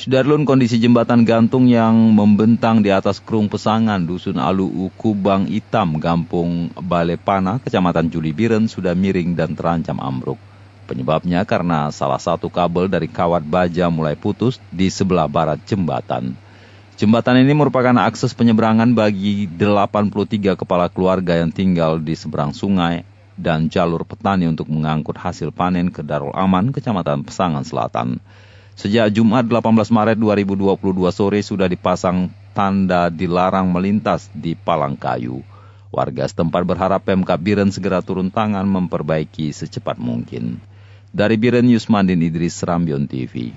Sudarlun, kondisi jembatan gantung yang membentang di atas Krung Pesangan, Dusun Aluu, Kubang Hitam, Gampung Balepana, Kecamatan Julibiren sudah miring dan terancam ambruk. Penyebabnya karena salah satu kabel dari kawat baja mulai putus di sebelah barat jembatan. Jembatan ini merupakan akses penyeberangan bagi 83 kepala keluarga yang tinggal di seberang sungai dan jalur petani untuk mengangkut hasil panen ke Darul Aman, Kecamatan Pesangan Selatan. Sejak Jumat 18 Maret 2022 sore sudah dipasang tanda dilarang melintas di Palangkayu. Warga setempat berharap Pemkab Biren segera turun tangan memperbaiki secepat mungkin. Dari Biren, Yusmandin Idris, Rambion TV.